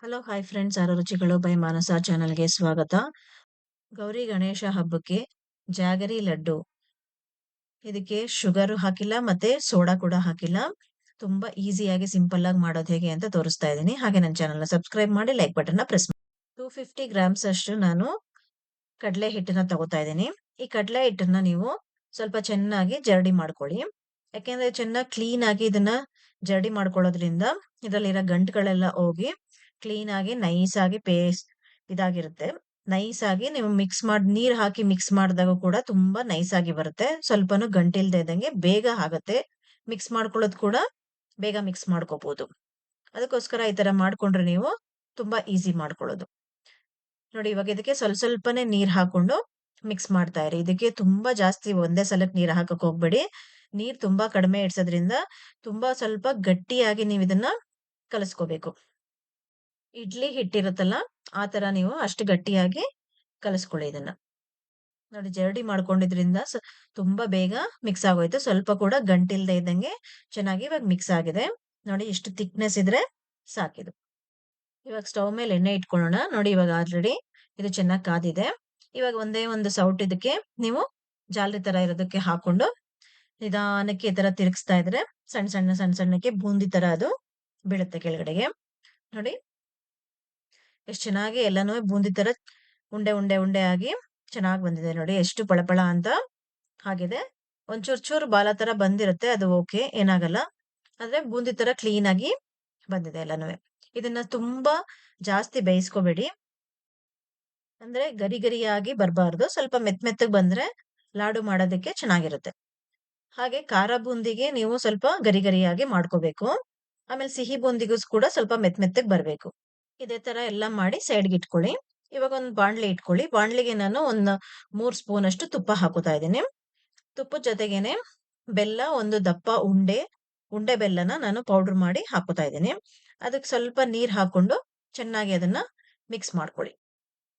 Hello hi friends, ಆರು ರುಚಿಗಳು by ಮಾನಸ ಚಾನಲ್ಗೆ ಸ್ವಾಗತ. ಗೌರಿ ಗಣೇಶ ಹಬ್ಬಕ್ಕೆ ಜಾಗರಿ ಲಡ್ಡು. ಇದಕ್ಕೆ ಶುಗರ್ ಹಾಕಿಲ್ಲ ಮತ್ತೆ ಸೋಡಾ ಕೂಡ ಹಾಕಿಲ್ಲ. ತುಂಬಾ ಈಸಿಯಾಗಿ ಸಿಂಪಲ್ ಆಗಿ ಮಾಡೋದು ಹೇಗೆ ಅಂತ ತೋರಿಸ್ತಾ ಇದ್ದೀನಿ. ಹಾಗೆ ನನ್ನ ಚಾನಲ್ನ ಸಬ್ಸ್ಕ್ರೈಬ್ ಮಾಡಿ, ಲೈಕ್ ಬಟನ್ನ ಪ್ರೆಸ್ ಮಾಡಿ. 250 ಗ್ರಾಮ್ಸ್ ಅಷ್ಟು ನಾನು ಕಡಲೆ ಹಿಟ್ಟನ್ನ ತಗೋತಾ ಇದ್ದೀನಿ. ಈ ಕಡಲೆ ಹಿಟ್ಟನ್ನ ನೀವು ಸ್ವಲ್ಪ ಚೆನ್ನಾಗಿ ಜರಡಿ ಮಾಡ್ಕೊಳ್ಳಿ. ಯಾಕೆಂದ್ರೆ ಚೆನ್ನಾಗಿ ಕ್ಲೀನ್ ಆಗಿ ಇದನ್ನ ಜರಡಿ ಮಾಡ್ಕೊಳ್ಳೋದ್ರಿಂದ ಇದರಲ್ಲಿರೋ ಗಂಟುಗಳೆಲ್ಲ ಹೋಗಿ ಕ್ಲೀನ್ ಆಗಿ ನೈಸ್ ಆಗಿ ಪೇಸ್ಟ್ ಇದಾಗಿರುತ್ತೆ. ನೈಸ್ ಆಗಿ ನೀವು ಮಿಕ್ಸ್ ಮಾಡಿ ನೀರ್ ಹಾಕಿ ಮಿಕ್ಸ್ ಮಾಡಿದಾಗ ಕೂಡ ತುಂಬಾ ನೈಸ್ ಆಗಿ ಬರುತ್ತೆ. ಸ್ವಲ್ಪನೂ ಗಂಟಿಲ್ದೇ ಇದ್ದಂಗೆ ಬೇಗ ಆಗುತ್ತೆ. ಮಿಕ್ಸ್ ಮಾಡ್ಕೊಳ್ಳೋದು ಕೂಡ ಬೇಗ ಮಿಕ್ಸ್ ಮಾಡ್ಕೋಬಹುದು. ಅದಕ್ಕೋಸ್ಕರ ಈ ತರ ಮಾಡ್ಕೊಂಡ್ರೆ ನೀವು ತುಂಬಾ ಈಸಿ ಮಾಡ್ಕೊಳ್ಳೋದು. ನೋಡಿ, ಇವಾಗ ಇದಕ್ಕೆ ಸ್ವಲ್ಪ ಸ್ವಲ್ಪನೇ ನೀರ್ ಹಾಕೊಂಡು ಮಿಕ್ಸ್ ಮಾಡ್ತಾ ಇರಿ. ಇದಕ್ಕೆ ತುಂಬಾ ಜಾಸ್ತಿ ಒಂದೇ ಸಲಕ್ಕೆ ನೀರ್ ಹಾಕಕ್ ಹೋಗ್ಬೇಡಿ. ನೀರ್ ತುಂಬಾ ಕಡಿಮೆ ಇಡ್ಸೋದ್ರಿಂದ ತುಂಬಾ ಸ್ವಲ್ಪ ಗಟ್ಟಿಯಾಗಿ ನೀವು ಇದನ್ನ ಕಲಸ್ಕೋಬೇಕು. ಇಡ್ಲಿ ಹಿಟ್ಟಿರುತ್ತಲ್ಲ, ಆ ತರ ನೀವು ಅಷ್ಟು ಗಟ್ಟಿಯಾಗಿ ಕಲಸ್ಕೊಳ್ಳಿ ಇದನ್ನ. ನೋಡಿ, ಜರಡಿ ಮಾಡ್ಕೊಂಡಿದ್ರಿಂದ ತುಂಬಾ ಬೇಗ ಮಿಕ್ಸ್ ಆಗೋಯ್ತು. ಸ್ವಲ್ಪ ಕೂಡ ಗಂಟಿಲ್ದೇ ಇದ್ದಂಗೆ ಚೆನ್ನಾಗಿ ಇವಾಗ ಮಿಕ್ಸ್ ಆಗಿದೆ. ನೋಡಿ, ಇಷ್ಟು ಥಿಕ್ನೆಸ್ ಇದ್ರೆ ಸಾಕಿದು. ಇವಾಗ ಸ್ಟವ್ ಮೇಲೆ ಎಣ್ಣೆ ಇಟ್ಕೊಳ್ಳೋಣ. ನೋಡಿ, ಇವಾಗ ಆಲ್ರೆಡಿ ಇದು ಚೆನ್ನಾಗಿ ಕಾದಿದೆ. ಇವಾಗ ಒಂದೇ ಒಂದು ಸೌಟ್ ಇದಕ್ಕೆ ನೀವು ಜಾಲರಿ ತರ ಇರೋದಕ್ಕೆ ಹಾಕೊಂಡು ನಿಧಾನಕ್ಕೆ ಈ ತರ ತಿರುಗಿಸ್ತಾ ಇದ್ರೆ ಸಣ್ಣ ಸಣ್ಣಕ್ಕೆ ಬೂಂದಿ ತರ ಅದು ಬೀಳುತ್ತೆ ಕೆಳಗಡೆಗೆ. ನೋಡಿ, ಎಷ್ಟು ಚೆನ್ನಾಗಿ ಎಲ್ಲಾನು ಬೂಂದಿ ತರ ಉಂಡೆ ಉಂಡೆ ಉಂಡೆ ಆಗಿ ಚೆನ್ನಾಗಿ ಬಂದಿದೆ. ನೋಡಿ, ಎಷ್ಟು ಪಳಪಳ ಅಂತ ಆಗಿದೆ. ಒಂಚೂರು ಚೂರು ಬಾಲ ತರ ಬಂದಿರುತ್ತೆ, ಅದು ಓಕೆ, ಏನಾಗಲ್ಲ. ಆದ್ರೆ ಬೂಂದಿ ತರ ಕ್ಲೀನ್ ಆಗಿ ಬಂದಿದೆ ಎಲ್ಲಾನು. ಇದನ್ನ ತುಂಬಾ ಜಾಸ್ತಿ ಬೇಯಿಸ್ಕೋಬೇಡಿ. ಅಂದ್ರೆ ಗರಿ ಗರಿಯಾಗಿ ಬರಬಾರ್ದು. ಸ್ವಲ್ಪ ಮೆತ್ತಗ್ ಬಂದ್ರೆ ಲಾಡು ಮಾಡೋದಕ್ಕೆ ಚೆನ್ನಾಗಿರುತ್ತೆ. ಹಾಗೆ ಖಾರ ಬೂಂದಿಗೆ ನೀವು ಸ್ವಲ್ಪ ಗರಿ ಗರಿಯಾಗಿ ಮಾಡ್ಕೋಬೇಕು. ಆಮೇಲೆ ಸಿಹಿ ಬೂಂದಿಗೂ ಕೂಡ ಸ್ವಲ್ಪ ಮೆತ್ತಗ್ ಬರ್ಬೇಕು. ಇದೇ ತರ ಎಲ್ಲ ಮಾಡಿ ಸೈಡ್ಗೆ ಇಟ್ಕೊಳ್ಳಿ. ಇವಾಗ ಒಂದು ಬಾಣ್ಲಿ ಇಟ್ಕೊಳ್ಳಿ. ಬಾಣ್ಲಿಗೆ ನಾನು ಒಂದು 3 ಸ್ಪೂನ್ ಅಷ್ಟು ತುಪ್ಪ ಹಾಕುತ್ತಾ ಇದ್ದೀನಿ. ತುಪ್ಪದ ಜೊತೆಗೇನೆ ಬೆಲ್ಲ, ಒಂದು ದಪ್ಪ ಉಂಡೆ ಬೆಲ್ಲನ ನಾನು ಪೌಡರ್ ಮಾಡಿ ಹಾಕುತ್ತಾ ಇದ್ದೀನಿ. ಅದಕ್ಕೆ ಸ್ವಲ್ಪ ನೀರ್ ಹಾಕೊಂಡು ಚೆನ್ನಾಗಿ ಅದನ್ನ ಮಿಕ್ಸ್ ಮಾಡ್ಕೊಳ್ಳಿ.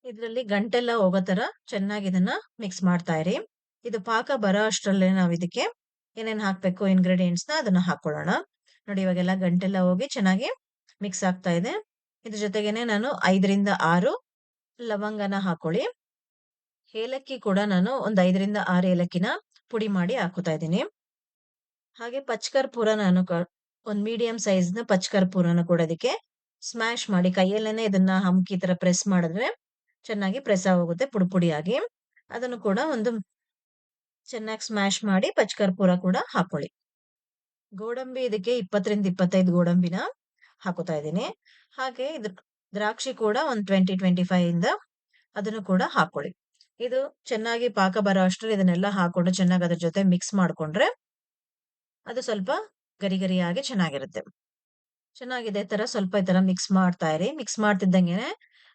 ಇದ್ರಲ್ಲಿ ಗಂಟೆಲ್ಲ ಹೋಗೋ ತರ ಚೆನ್ನಾಗಿ ಇದನ್ನ ಮಿಕ್ಸ್ ಮಾಡ್ತಾ ಇರಿ. ಇದು ಪಾಕ ಬರೋ ಅಷ್ಟ್ರಲ್ಲೇ ನಾವ್ ಇದಕ್ಕೆ ಏನೇನ್ ಹಾಕ್ಬೇಕು ಇಂಗ್ರೀಡಿಯೆಂಟ್ಸ್ ನ ಅದನ್ನ ಹಾಕೊಳ್ಳೋಣ. ನೋಡಿ, ಇವಾಗೆಲ್ಲ ಗಂಟೆಲ್ಲ ಹೋಗಿ ಚೆನ್ನಾಗಿ ಮಿಕ್ಸ್ ಆಗ್ತಾ ಇದೆ. ಇದ್ರ ಜೊತೆಗೇನೆ ನಾನು 5ರಿಂದ 6 ಲವಂಗನ ಹಾಕೊಳ್ಳಿ. ಏಲಕ್ಕಿ ಕೂಡ ನಾನು ಒಂದ್ 5ರಿಂದ 6 ಏಲಕ್ಕಿನ ಪುಡಿ ಮಾಡಿ ಹಾಕುತ್ತಾ ಇದ್ದೀನಿ. ಹಾಗೆ ಪಚ್ಕರ್ಪೂರ ನಾನು ಒಂದ್ ಮೀಡಿಯಂ ಸೈಜ್ ನ ಪಚ್ಕರ್ಪೂರನ ಕೂಡ ಇದಕ್ಕೆ ಸ್ಮ್ಯಾಶ್ ಮಾಡಿ ಕೈಯಲ್ಲೇನೆ ಇದನ್ನ ಹಮ್ಕಿ ತರ ಪ್ರೆಸ್ ಮಾಡಿದ್ರೆ ಚೆನ್ನಾಗಿ ಪ್ರೆಸ್ ಆಗೋಗುತ್ತೆ ಪುಡಿ ಪುಡಿಯಾಗಿ. ಅದನ್ನು ಕೂಡ ಒಂದು ಚೆನ್ನಾಗಿ ಸ್ಮ್ಯಾಶ್ ಮಾಡಿ ಪಚ್ಕರ್ಪೂರ ಕೂಡ ಹಾಕೊಳ್ಳಿ. ಗೋಡಂಬಿ ಇದಕ್ಕೆ 20ರಿಂದ 25 ಗೋಡಂಬಿನ ಹಾಕುತ್ತಾ ಇದ್ದೀನಿ. ಹಾಗೆ ದ್ರಾಕ್ಷಿ ಕೂಡ ಒಂದು 20-25 ಇಂದ ಅದನ್ನು ಕೂಡ ಹಾಕೊಳ್ಳಿ. ಇದು ಚೆನ್ನಾಗಿ ಪಾಕ ಬರೋ ಅಷ್ಟ್ರಲ್ಲಿ ಇದನ್ನೆಲ್ಲ ಹಾಕೊಂಡು ಚೆನ್ನಾಗಿ ಅದ್ರ ಜೊತೆ ಮಿಕ್ಸ್ ಮಾಡ್ಕೊಂಡ್ರೆ ಅದು ಸ್ವಲ್ಪ ಗರಿ ಗರಿಯಾಗಿ ಚೆನ್ನಾಗಿರುತ್ತೆ. ಚೆನ್ನಾಗಿದೆ ತರ ಸ್ವಲ್ಪ ಈ ತರ ಮಿಕ್ಸ್ ಮಾಡ್ತಾ ಇರಿ. ಮಿಕ್ಸ್ ಮಾಡ್ತಿದ್ದಂಗೆನೆ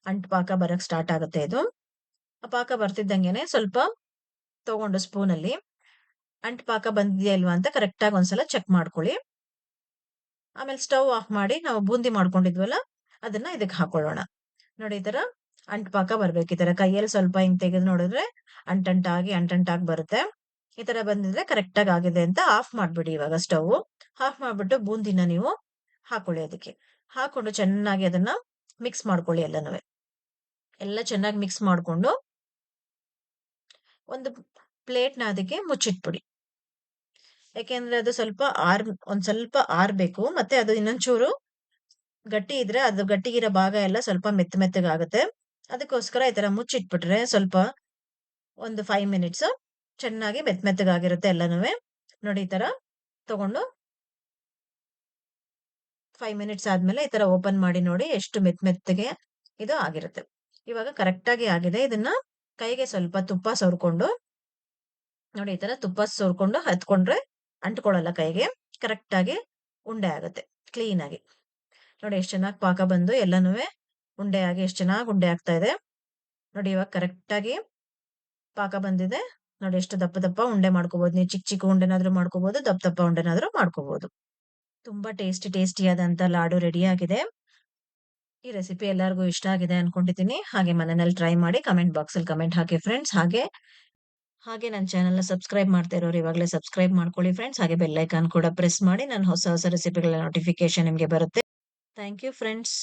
ಅಂಟು ಪಾಕ ಬರಕ್ ಸ್ಟಾರ್ಟ್ ಆಗುತ್ತೆ. ಇದು ಆ ಪಾಕ ಬರ್ತಿದ್ದಂಗೆನೆ ಸ್ವಲ್ಪ ತಗೊಂಡು ಸ್ಪೂನ್ ಅಲ್ಲಿ ಅಂಟು ಪಾಕ ಬಂದಿದೆಯಾ ಇಲ್ವಾ ಅಂತ ಕರೆಕ್ಟ್ ಆಗಿ ಒಂದ್ಸಲ ಚೆಕ್ ಮಾಡ್ಕೊಳ್ಳಿ. ಆಮೇಲೆ ಸ್ಟವ್ ಆಫ್ ಮಾಡಿ ನಾವು ಬೂಂದಿ ಮಾಡ್ಕೊಂಡಿದ್ವಲ್ಲ ಅದನ್ನ ಇದಕ್ಕೆ ಹಾಕೊಳ್ಳೋಣ. ನೋಡಿ, ಈ ತರ ಅಂಟು ಪಾಕ ಬರ್ಬೇಕು. ಈ ತರ ಕೈಯಲ್ಲಿ ಸ್ವಲ್ಪ ಹಿಂಗ್ ತೆಗೆದು ನೋಡಿದ್ರೆ ಅಂಟಂಟಾಗಿ ಬರುತ್ತೆ. ಈ ತರ ಬಂದಿದ್ರೆ ಕರೆಕ್ಟ್ ಆಗಿ ಆಗಿದೆ ಅಂತ ಆಫ್ ಮಾಡ್ಬಿಡಿ. ಇವಾಗ ಸ್ಟವ್ ಆಫ್ ಮಾಡ್ಬಿಟ್ಟು ಬೂಂದಿನ ನೀವು ಹಾಕೊಳ್ಳಿ. ಅದಕ್ಕೆ ಹಾಕೊಂಡು ಚೆನ್ನಾಗಿ ಅದನ್ನ ಮಿಕ್ಸ್ ಮಾಡ್ಕೊಳ್ಳಿ. ಎಲ್ಲ ಚೆನ್ನಾಗಿ ಮಿಕ್ಸ್ ಮಾಡ್ಕೊಂಡು ಒಂದು ಪ್ಲೇಟ್ನ ಅದಕ್ಕೆ ಮುಚ್ಚಿಟ್ಬಿಡಿ. ಯಾಕೆಂದ್ರೆ ಅದು ಒಂದ್ ಸ್ವಲ್ಪ ಆರ್ಬೇಕು. ಮತ್ತೆ ಅದು ಇನ್ನೊಂಚೂರು ಗಟ್ಟಿ ಇದ್ರೆ ಅದು ಗಟ್ಟಿಗಿರೋ ಭಾಗ ಎಲ್ಲ ಸ್ವಲ್ಪ ಮೆತ್ತಗಾಗುತ್ತೆ. ಅದಕ್ಕೋಸ್ಕರ ಈ ತರ ಮುಚ್ಚಿಟ್ಬಿಟ್ರೆ ಸ್ವಲ್ಪ ಒಂದು 5 ಮಿನಿಟ್ಸ್ ಚೆನ್ನಾಗಿ ಮೆತ್ತಗಾಗಿರುತ್ತೆ ಎಲ್ಲಾನುವೆ. ನೋಡಿ, ಈ ತರ ತಗೊಂಡು 5 ಮಿನಿಟ್ಸ್ ಆದ್ಮೇಲೆ ಈ ತರ ಓಪನ್ ಮಾಡಿ ನೋಡಿ ಎಷ್ಟು ಮೆತ್ತಗೆ ಇದು ಆಗಿರುತ್ತೆ. ಇವಾಗ ಕರೆಕ್ಟ್ ಆಗಿ ಆಗಿದೆ. ಇದನ್ನ ಕೈಗೆ ಸ್ವಲ್ಪ ತುಪ್ಪ ಸವರ್ಕೊಂಡು ನೋಡಿ, ಈ ತರ ತುಪ್ಪ ಸವರ್ಕೊಂಡು ಹತ್ಕೊಂಡ್ರೆ ಅಂಟ್ಕೊಳ್ಳಲ್ಲ ಕೈಗೆ. ಕರೆಕ್ಟ್ ಆಗಿ ಉಂಡೆ ಆಗುತ್ತೆ ಕ್ಲೀನ್ ಆಗಿ. ನೋಡಿ, ಎಷ್ಟು ಚೆನ್ನಾಗಿ ಪಾಕ ಬಂದು ಎಲ್ಲಾನುವೆ ಉಂಡೆ ಆಗಿ ಎಷ್ಟು ಚೆನ್ನಾಗಿ ಉಂಡೆ ಆಗ್ತಾ ಇದೆ. ನೋಡಿ, ಇವಾಗ ಕರೆಕ್ಟ್ ಆಗಿ ಪಾಕ ಬಂದಿದೆ. ನೋಡಿ, ಎಷ್ಟು ದಪ್ಪ ದಪ್ಪ ಉಂಡೆ ಮಾಡ್ಕೋಬಹುದು. ನೀವು ಚಿಕ್ಕ ಉಂಡೆನಾದ್ರೂ ಮಾಡ್ಕೋಬಹುದು, ದಪ್ಪ ಉಂಡೆನಾದ್ರೂ ಮಾಡ್ಕೋಬಹುದು. ತುಂಬಾ ಟೇಸ್ಟಿಯಾದಂತ ಲಾಡು ರೆಡಿ ಆಗಿದೆ. ಈ ರೆಸಿಪಿ ಎಲ್ಲರಿಗೂ ಇಷ್ಟ ಆಗಿದೆ ಅನ್ಕೊಂಡಿದ್ದೀನಿ. ಹಾಗೆ ಮನೆಯಲ್ಲಿ ಟ್ರೈ ಮಾಡಿ ಕಮೆಂಟ್ ಬಾಕ್ಸ್ ಅಲ್ಲಿ ಕಮೆಂಟ್ ಹಾಕಿ ಫ್ರೆಂಡ್ಸ್. ಹಾಗೆ ನನ್ನ ಚಾನೆಲ್ನ ಸಬ್ಸ್ಕ್ರೈಬ್ ಮಾಡ್ತಾ ಇರೋರು ಇವಾಗಲೇ ಸಬ್ಸ್ಕ್ರೈಬ್ ಮಾಡ್ಕೊಳ್ಳಿ ಫ್ರೆಂಡ್ಸ್. ಹಾಗೆ ಬೆಲ್ ಐಕಾನ್ ಕೂಡ ಪ್ರೆಸ್ ಮಾಡಿ. ನಾನು ಹೊಸ ರೆಸಿಪಿಗಳ ನೋಟಿಫಿಕೇಶನ್ ನಿಮಗೆ ಬರುತ್ತೆ. Thank you friends.